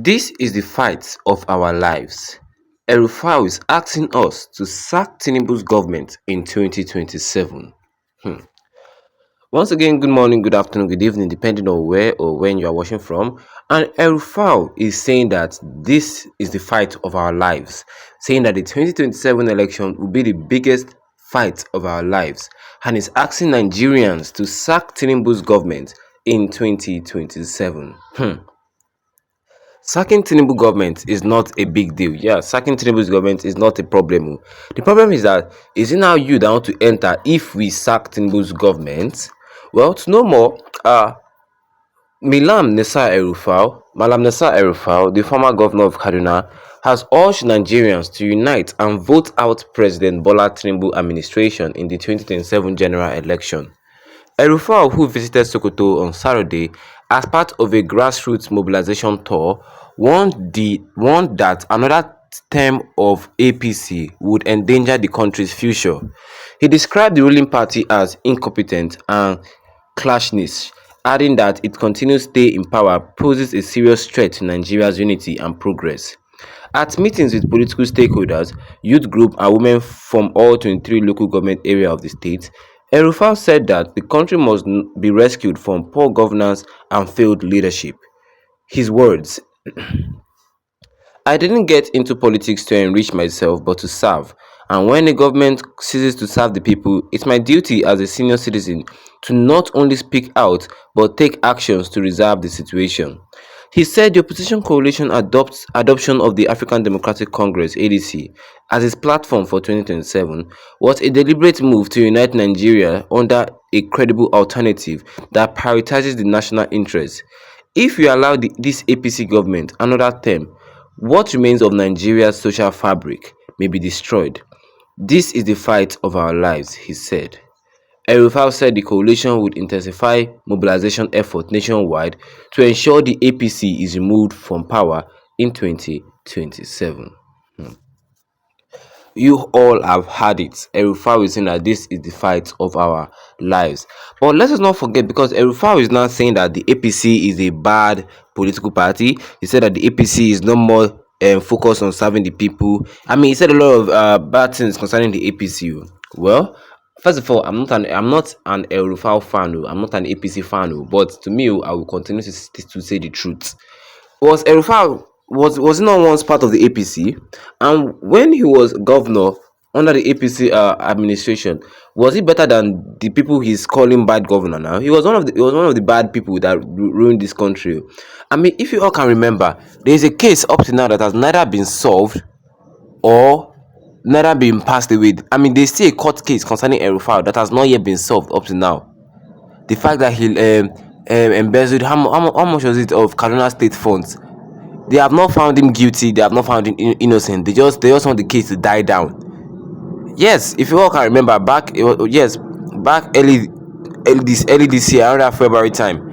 This is the fight of our lives. El-Rufai is asking us to sack Tinubu's government in 2027. Hmm. Once again, good morning, good afternoon, good evening, depending on where or when you are watching from. And El-Rufai is saying that this is the fight of our lives, saying that the 2027 election will be the biggest fight of our lives, and is asking Nigerians to sack Tinubu's government in 2027. Sacking Tinubu government is not a big deal. Yeah, sacking Tinubu's government is not a problem. The problem is that, is it now you that want to enter if we sack Tinubu's government? Well, to know more, Malam Nessa El-Rufai, the former governor of Kaduna, has urged Nigerians to unite and vote out President Bola Tinubu administration in the 2027 general election. El-Rufai, who visited Sokoto on Saturday as part of a grassroots mobilization tour, warned that another term of APC would endanger the country's future. He described the ruling party as incompetent and clashless, adding that it continues to stay in power poses a serious threat to Nigeria's unity and progress. At meetings with political stakeholders, youth groups and women from all 23 local government areas of the state, El-Rufai said that the country must be rescued from poor governance and failed leadership. His words: "I didn't get into politics to enrich myself but to serve, and when a government ceases to serve the people, it's my duty as a senior citizen to not only speak out but take actions to resolve the situation." He said the opposition coalition adoption of the African Democratic Congress (ADC) as its platform for 2027 was a deliberate move to unite Nigeria under a credible alternative that prioritizes the national interest. If we allow this APC government another term, what remains of Nigeria's social fabric may be destroyed. This is the fight of our lives, he said. El-Rufai said the coalition would intensify mobilization efforts nationwide to ensure the APC is removed from power in 2027. You all have heard it. El-Rufai is saying that this is the fight of our lives. But let us not forget, because El-Rufai is now saying that the APC is a bad political party. He said that the APC is no more focused on serving the people. I mean, he said a lot of bad things concerning the APC. Well, first of all, I'm not an El-Rufai fan. I'm not an APC fan. But to me, I will continue to say the truth. Was El-Rufai was he not once part of the APC? And when he was governor under the APC administration, was he better than the people he's calling bad governor now? He was one of the bad people that ruined this country. I mean, if you all can remember, there is a case up to now that has neither been solved or neither been passed away. I mean, there's still a court case concerning El-Rufai that has not yet been solved up to now. The fact that he embezzled how much was it of Kaduna state funds? They have not found him guilty. They have not found him innocent. They just want the case to die down. Yes, if you all can remember, back early this year, around February time,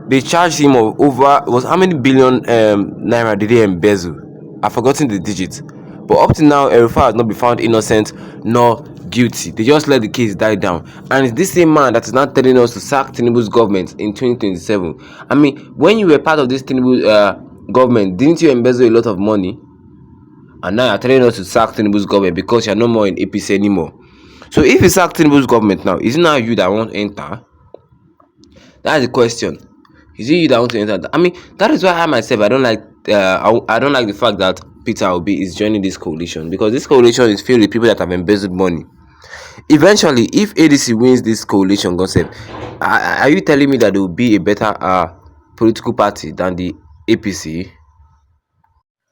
they charged him of over, was how many billion naira did they embezzle? I've forgotten the digits. But up to now, El-Rufai has not been found innocent nor guilty. They just let the case die down. And it's this same man that is now telling us to sack Tinubu's government in 2027. I mean, when you were part of this Tinubu government, didn't you embezzle a lot of money? And now you're telling us to sack Tinubu's government because you're no more in APC anymore. So if you sack Tinubu's government now, is it now you that won't enter? That's the question. Is it you that want to enter? I mean, that is why I myself, I don't like the fact that Peter Obi is joining this coalition, because this coalition is filled with people that have embezzled money. Eventually, if ADC wins this coalition concept, are you telling me that there will be a better political party than the APC?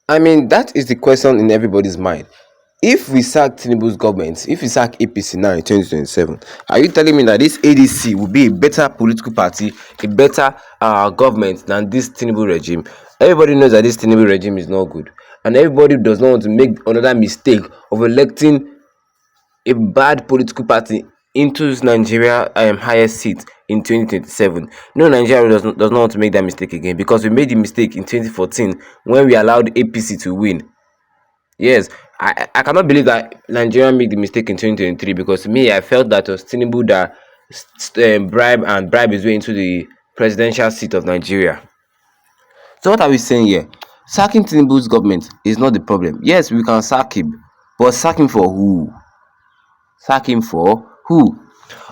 I mean, that is the question in everybody's mind. If we sack Tinubu's government, if we sack APC now in 2027, are you telling me that this ADC will be a better political party, a better government than this Tinubu regime? Everybody knows that this Tinubu regime is not good, and everybody does not want to make another mistake of electing a bad political party into Nigeria highest seat in 2027. No, Nigeria does not want to make that mistake again, because we made the mistake in 2014 when we allowed APC to win. Yes, I cannot believe that Nigeria made the mistake in 2023, because to me, I felt that it was Tinubu that bribe his way into the presidential seat of Nigeria. So what are we saying here? Sacking Tinubu's government is not the problem. Yes, we can sack him, but sack him for who? Sack him for who?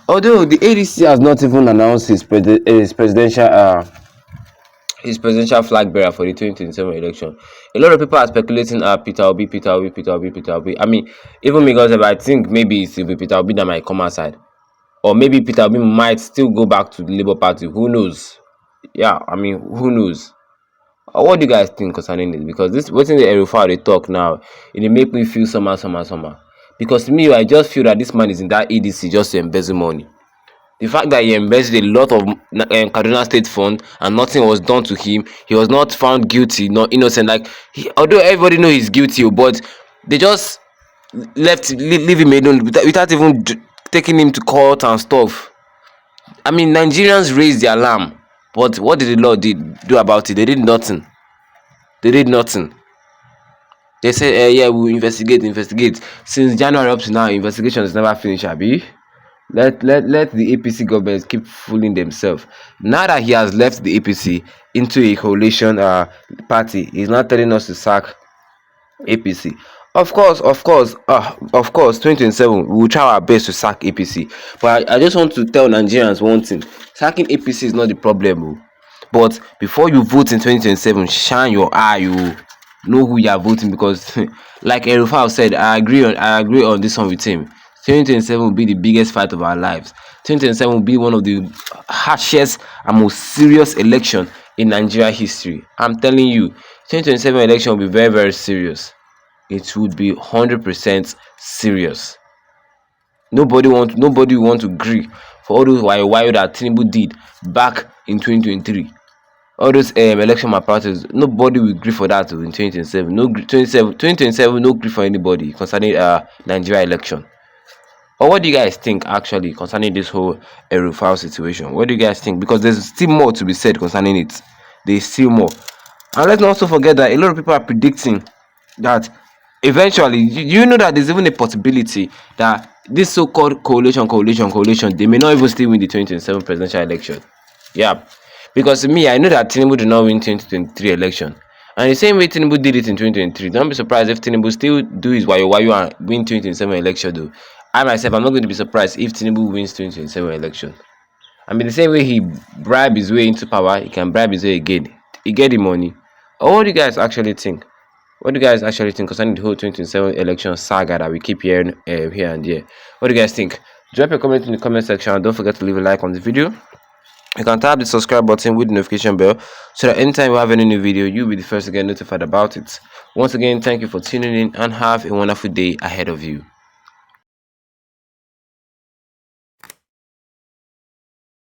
Although the ADC has not even announced his presidential flag bearer for the 2027 election. A lot of people are speculating Peter Obi, Peter Obi, Peter Obi, Peter Obi. I mean, even because I think maybe it will be Peter Obi that might come outside. Or maybe Peter Obi might still go back to the Labour Party. Who knows? Yeah, I mean, who knows? What do you guys think concerning this? Because this waiting the El-Rufai they talk now, it make me feel somehow. Because to me, I just feel that this man is in that ADC just to embezzle money. The fact that he embezzled a lot of Kaduna State fund and nothing was done to him, he was not found guilty, not innocent. Like, although everybody know he's guilty, but they just leave him alone without even taking him to court and stuff. I mean, Nigerians raised the alarm, but what did the law do about it? They did nothing. They said, yeah, we'll investigate. Since January up to now, investigation is never finished, abi. Let the APC government keep fooling themselves. Now that he has left the APC into a coalition party, he's not telling us to sack APC. Of course, 2027, we will try our best to sack APC. But I just want to tell Nigerians one thing. Sacking APC is not the problem. But before you vote in 2027, shine your eye. You know who you are voting, because like El-Rufai said, I agree on this one with him. 2027 will be the biggest fight of our lives. 2027 will be one of the harshest and most serious election in Nigeria history. I'm telling you, 2027 election will be very, very serious. It would be 100% serious. Nobody want to agree for all those why that Tinubu did back in 2023. All those election malpractice, nobody will agree for that in 2027. 2027, no agree for anybody concerning Nigeria election. Or what do you guys think actually concerning this whole El-Rufai situation? What do you guys think? Because there's still more to be said concerning it. There's still more. And let's not also forget that a lot of people are predicting that eventually, you know that there's even a possibility that this so-called coalition, they may not even still win the 2027 presidential election. Yeah. Because to me, I know that Tinubu did not win 2023 election. And the same way Tinubu did it in 2023. Don't be surprised if Tinubu still do his wayo and win 2027 election though. I'm not going to be surprised if Tinubu wins 2027 election. I mean, the same way he bribed his way into power, he can bribe his way again. He get the money. Or what do you guys actually think? What do you guys actually think concerning the whole 2027 election saga that we keep hearing here and there? What do you guys think? Drop a comment in the comment section and don't forget to leave a like on the video. You can tap the subscribe button with the notification bell so that anytime we have any new video, you'll be the first to get notified about it. Once again, thank you for tuning in and have a wonderful day ahead of you.